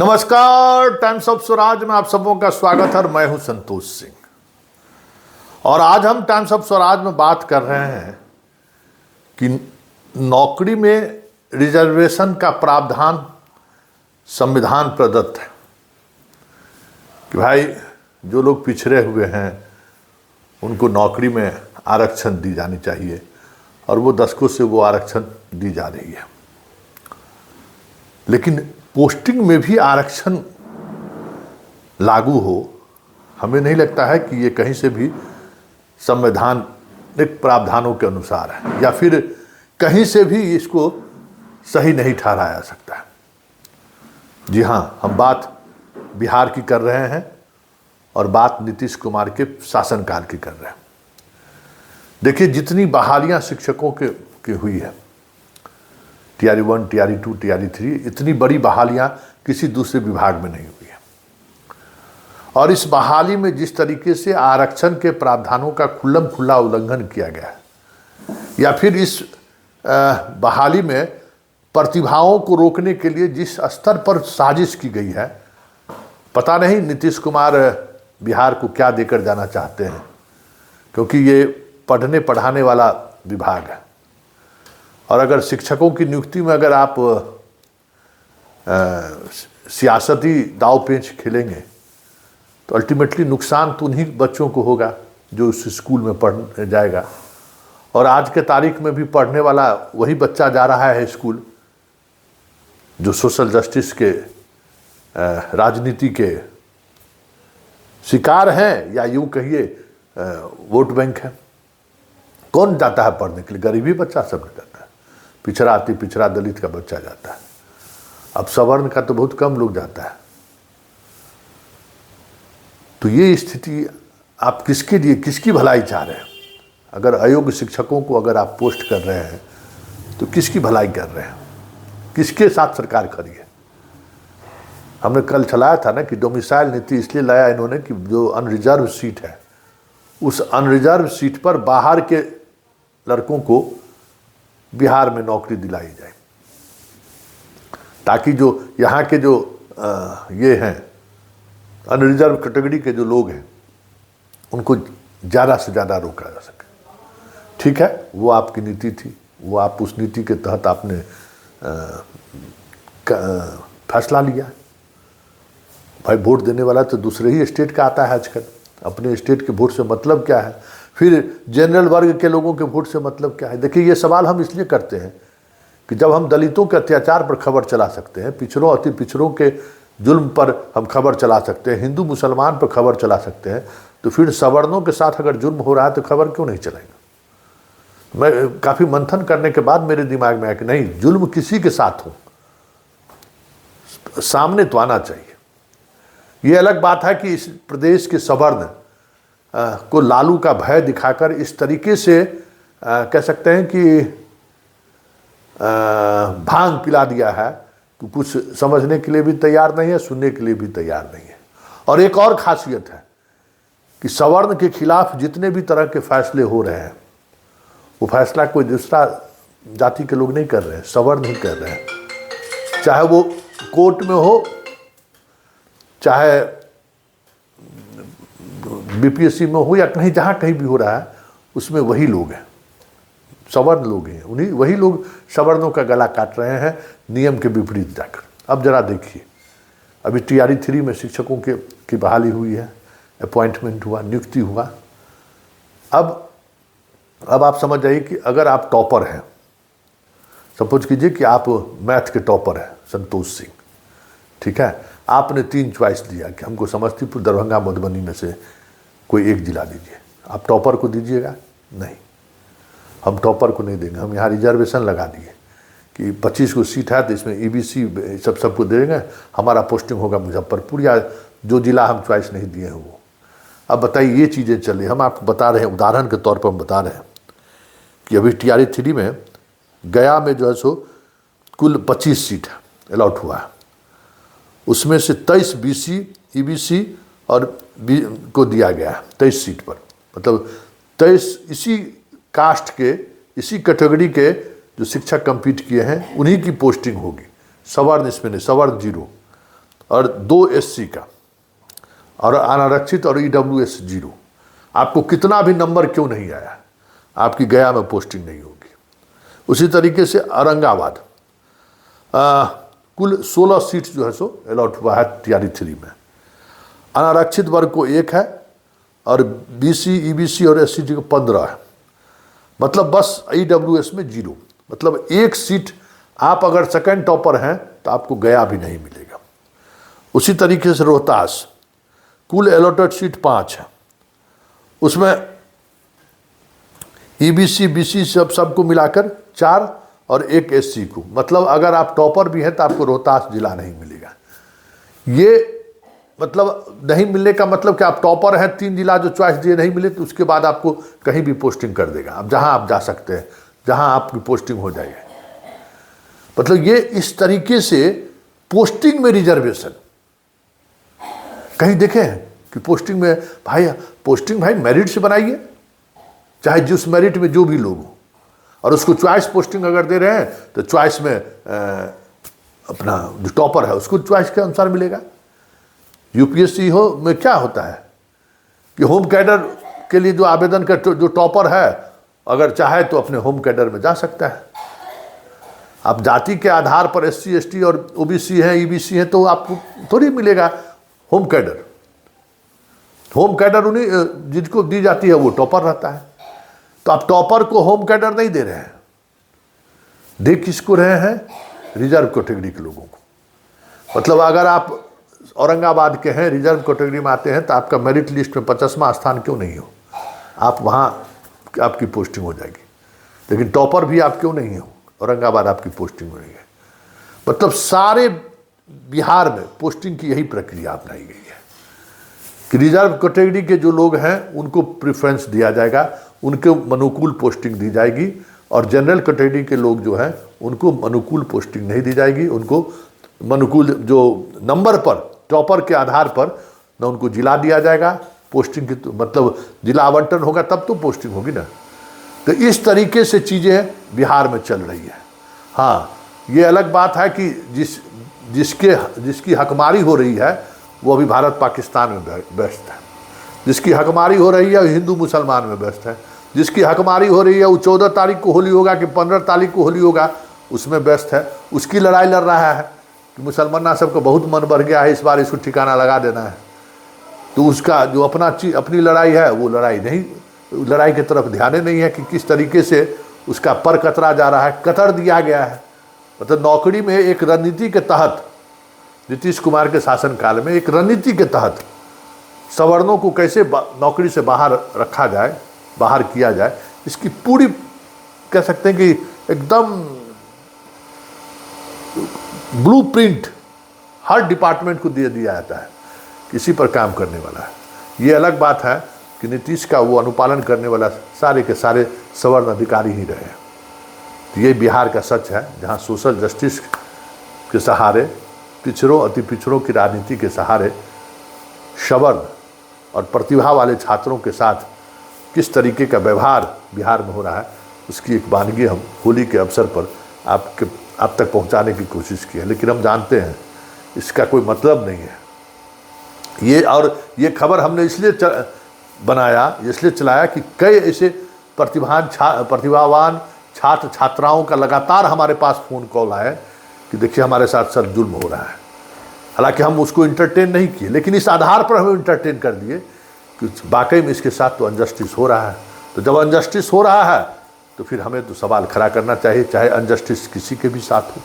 नमस्कार, times of Swaraj में आप सबों का स्वागत है। मैं हूं संतोष सिंह और आज हम टाइम्स ऑफ स्वराज में बात कर रहे हैं कि नौकरी में रिजर्वेशन का प्रावधान संविधान प्रदत्त है कि भाई जो लोग पिछड़े हुए हैं उनको नौकरी में आरक्षण दी जानी चाहिए और वो दशकों से वो आरक्षण दी जा रही है। लेकिन पोस्टिंग में भी आरक्षण लागू हो, हमें नहीं लगता है कि ये कहीं से भी संवैधानिक प्रावधानों के अनुसार है या फिर कहीं से भी इसको सही नहीं ठहराया जा सकता है। जी हाँ, हम बात बिहार की कर रहे हैं और बात नीतीश कुमार के शासनकाल की कर रहे हैं। देखिए, जितनी बहालियां शिक्षकों के हुई है, टीआरई 1, टीआरई 2, टीआरई 3, इतनी बड़ी बहालियां किसी दूसरे विभाग में नहीं हुई है। और इस बहाली में जिस तरीके से आरक्षण के प्रावधानों का खुल्लम खुल्ला उल्लंघन किया गया है या फिर इस बहाली में प्रतिभाओं को रोकने के लिए जिस स्तर पर साजिश की गई है, पता नहीं नीतीश कुमार बिहार को क्या देकर जाना चाहते हैं, क्योंकि ये पढ़ने पढ़ाने वाला विभाग है। और अगर शिक्षकों की नियुक्ति में अगर आप सियासती दाव पेंच खेलेंगे तो अल्टीमेटली नुकसान तो उन्हीं बच्चों को होगा जो उस स्कूल में पढ़ने जाएगा। और आज के तारीख में भी पढ़ने वाला वही बच्चा जा रहा है स्कूल जो सोशल जस्टिस के राजनीति के शिकार हैं, या यूँ कहिए वोट बैंक है। कौन जाता है पढ़ने के लिए? गरीबी बच्चा सब जाता है, पिछड़ा अति पिछड़ा दलित का बच्चा जाता है। अब सवर्ण का तो बहुत कम लोग जाता है। तो ये स्थिति आप किसके लिए, किसकी भलाई चाह रहे हैं? अगर अयोग्य शिक्षकों को अगर आप पोस्ट कर रहे हैं तो किसकी भलाई कर रहे हैं? किसके साथ सरकार खड़ी है? हमने कल चलाया था ना कि डोमिसाइल नीति इसलिए लाया इन्होंने कि जो अनरिजर्व सीट है, उस अनरिजर्व सीट पर बाहर के लड़कों को बिहार में नौकरी दिलाई जाए, ताकि जो यहाँ के जो ये हैं अनरिजर्व कैटेगरी के जो लोग हैं उनको ज़्यादा से ज़्यादा रोका जा सके। ठीक है, वो आपकी नीति थी, वो आप उस नीति के तहत आपने फैसला लिया। भाई वोट देने वाला तो दूसरे ही स्टेट का आता है आजकल, अपने स्टेट के वोट से मतलब क्या है? फिर जनरल वर्ग के लोगों के वोट से मतलब क्या है? देखिए, ये सवाल हम इसलिए करते हैं कि जब हम दलितों के अत्याचार पर खबर चला सकते हैं, पिछड़ों अति पिछड़ों के जुल्म पर हम खबर चला सकते हैं, हिंदू मुसलमान पर खबर चला सकते हैं, तो फिर सवर्णों के साथ अगर जुल्म हो रहा है तो खबर क्यों नहीं चलाएगा? मैं काफ़ी मंथन करने के बाद मेरे दिमाग में आया कि नहीं, जुल्म किसी के साथ हो सामने तो आना चाहिए। ये अलग बात है कि इस प्रदेश के सवर्ण को लालू का भय दिखाकर इस तरीके से कह सकते हैं कि भांग पिला दिया है कि कुछ समझने के लिए भी तैयार नहीं है, सुनने के लिए भी तैयार नहीं है। और एक और खासियत है कि सवर्ण के खिलाफ जितने भी तरह के फैसले हो रहे हैं, वो फैसला कोई दूसरा जाति के लोग नहीं कर रहे हैं, सवर्ण ही कर रहे हैं। चाहे वो कोर्ट में हो, चाहे बीपीएससी में हो, या कहीं जहाँ कहीं भी हो रहा है, उसमें वही लोग हैं, सवर्ण लोग हैं। उन्हीं वही लोग सवर्णों का गला काट रहे हैं नियम के विपरीत जाकर। अब जरा देखिए, अभी टीआरई 3 में शिक्षकों की बहाली हुई है, अपॉइंटमेंट हुआ, नियुक्ति हुआ। अब आप समझ जाइए कि अगर आप टॉपर हैं, सपोज कीजिए कि आप मैथ के टॉपर हैं, संतोष सिंह, ठीक है, आपने 3 चॉइस दिया कि हमको समस्तीपुर, दरभंगा, मधुबनी में से कोई एक जिला दीजिए। आप टॉपर को दीजिएगा? नहीं, हम टॉपर को नहीं देंगे। हम यहाँ रिजर्वेशन लगा दिए कि 25 को सीट है तो इसमें ईबीसी सबको देंगे, हमारा पोस्टिंग होगा मुजफ्फरपुर या जो जिला हम चॉइस नहीं दिए हैं वो। अब बताइए, ये चीज़ें चल रही। हम आपको बता रहे हैं, उदाहरण के तौर पर हम बता रहे हैं कि अभी टीआरई 3 में गया में जो है सो कुल 25 सीट अलॉट हुआ है, उसमें से 23 बीसी, ईबीसी और को दिया गया है 23 सीट पर। मतलब 23 इसी कास्ट के, इसी कैटेगरी के जो शिक्षक कंपीट किए हैं उन्हीं की पोस्टिंग होगी। सवर्ण इसमें नहीं, सवर्ण 0। और 2 SC का, और अनारक्षित और EWS 0। आपको कितना भी नंबर क्यों नहीं आया, आपकी गया में पोस्टिंग नहीं होगी। उसी तरीके से औरंगाबाद कुल 16 सीट जो है सो अलॉट हुआ है TRE 3 में। अनारक्षित वर्ग को 1 है और BC EBC और SC को 15 है। मतलब बस EWS में 0, मतलब 1 सीट आप अगर सेकंड टॉपर हैं तो आपको गया भी नहीं मिलेगा। उसी तरीके से रोहतास कुल अलॉटेड सीट 5 है, उसमें EBC BC सबको मिलाकर 4 और 1 SC को, मतलब अगर आप टॉपर भी हैं तो आपको रोहतास जिला नहीं मिलेगा। ये मतलब नहीं मिलने का मतलब कि आप टॉपर हैं, 3 जिला जो चॉइस दिए नहीं मिले तो उसके बाद आपको कहीं भी पोस्टिंग कर देगा। अब जहां आप जा सकते हैं, जहां आपकी पोस्टिंग हो जाएगी। मतलब ये इस तरीके से पोस्टिंग में रिजर्वेशन कहीं देखे हैं कि पोस्टिंग में भाई मेरिट से बनाइए, चाहे जिस मेरिट में जो भी लोग हो, और उसको चॉइस पोस्टिंग अगर दे रहे हैं तो चॉइस में अपना जो टॉपर है उसको चॉइस के अनुसार मिलेगा। UPSC हो में क्या होता है कि होम कैडर के लिए जो आवेदन कर जो टॉपर है अगर चाहे तो अपने होम कैडर में जा सकता है। आप जाति के आधार पर SC ST और OBC हैं EBC हैं तो आपको थोड़ी मिलेगा होम कैडर। होम कैडर उन्हीं जिनको दी जाती है वो टॉपर रहता है। तो आप टॉपर को होम कैडर नहीं दे रहे हैं, दे किसको रहे हैं? रिजर्व कैटेगरी के लोगों को। मतलब अगर आप औरंगाबाद के हैं, रिजर्व कैटेगरी में आते हैं तो आपका मेरिट लिस्ट में 50वां स्थान क्यों नहीं हो, आप वहाँ आपकी पोस्टिंग हो जाएगी। लेकिन टॉपर भी आप क्यों नहीं हो, औरंगाबाद आपकी पोस्टिंग हो रही है। मतलब सारे बिहार में पोस्टिंग की यही प्रक्रिया अपनाई गई है कि रिजर्व कैटेगरी के जो लोग हैं उनको प्रेफरेंस दिया जाएगा, उनको अनुकूल पोस्टिंग दी जाएगी, और जनरल कैटेगरी के लोग जो हैं उनको अनुकूल पोस्टिंग नहीं दी जाएगी। उनको अनुकूल जो नंबर पर टॉपर के आधार पर न उनको जिला दिया जाएगा, पोस्टिंग की तो मतलब जिला आवंटन होगा तब तो पोस्टिंग होगी ना। तो इस तरीके से चीज़ें बिहार में चल रही है। हाँ, ये अलग बात है कि जिसकी हकमारी हो रही है वो अभी भारत पाकिस्तान में व्यस्त है, जिसकी हकमारी हो रही है हिंदू मुसलमान में व्यस्त है, जिसकी हकमारी हो रही है वो 14 तारीख को होली होगा कि 15 तारीख को होली होगा उसमें व्यस्त है। उसकी लड़ाई लड़ रहा है कि मुसलमान सबको बहुत मन बढ़ गया है, इस बार इसको ठिकाना लगा देना है। तो उसका जो अपनी लड़ाई है वो लड़ाई की तरफ ध्यान नहीं है कि किस तरीके से उसका पर कतरा जा रहा है, कतर दिया गया है। मतलब नौकरी में एक रणनीति के तहत, नीतीश कुमार के शासनकाल में एक रणनीति के तहत सवर्णों को कैसे नौकरी से बाहर रखा जाए, बाहर किया जाए, इसकी पूरी कह सकते हैं कि एकदम ब्लूप्रिंट हर डिपार्टमेंट को दे दिया जाता है, किसी पर काम करने वाला है। ये अलग बात है कि नीतीश का वो अनुपालन करने वाला सारे के सारे सवर्ण अधिकारी ही रहे। तो ये बिहार का सच है, जहाँ सोशल जस्टिस के सहारे, पिछड़ों अति पिछड़ों की राजनीति के सहारे सवर्ण और प्रतिभा वाले छात्रों के साथ किस तरीके का व्यवहार बिहार में हो रहा है, उसकी एक वानगी हम होली के अवसर पर आप तक पहुंचाने की कोशिश की है। लेकिन हम जानते हैं इसका कोई मतलब नहीं है। ये खबर हमने इसलिए इसलिए चलाया कि कई ऐसे प्रतिभावान छात्र छात्राओं का लगातार हमारे पास फ़ोन कॉल आए कि देखिए हमारे साथ सर जुल्म हो रहा है। हालांकि हम उसको इंटरटेन नहीं किए, लेकिन इस आधार पर हम इंटरटेन कर दिए कि वाकई में इसके साथ तो अनजस्टिस हो रहा है। तो जब अनजस्टिस हो रहा है तो फिर हमें तो सवाल खड़ा करना चाहिए, चाहे अनजस्टिस किसी के भी साथ हो।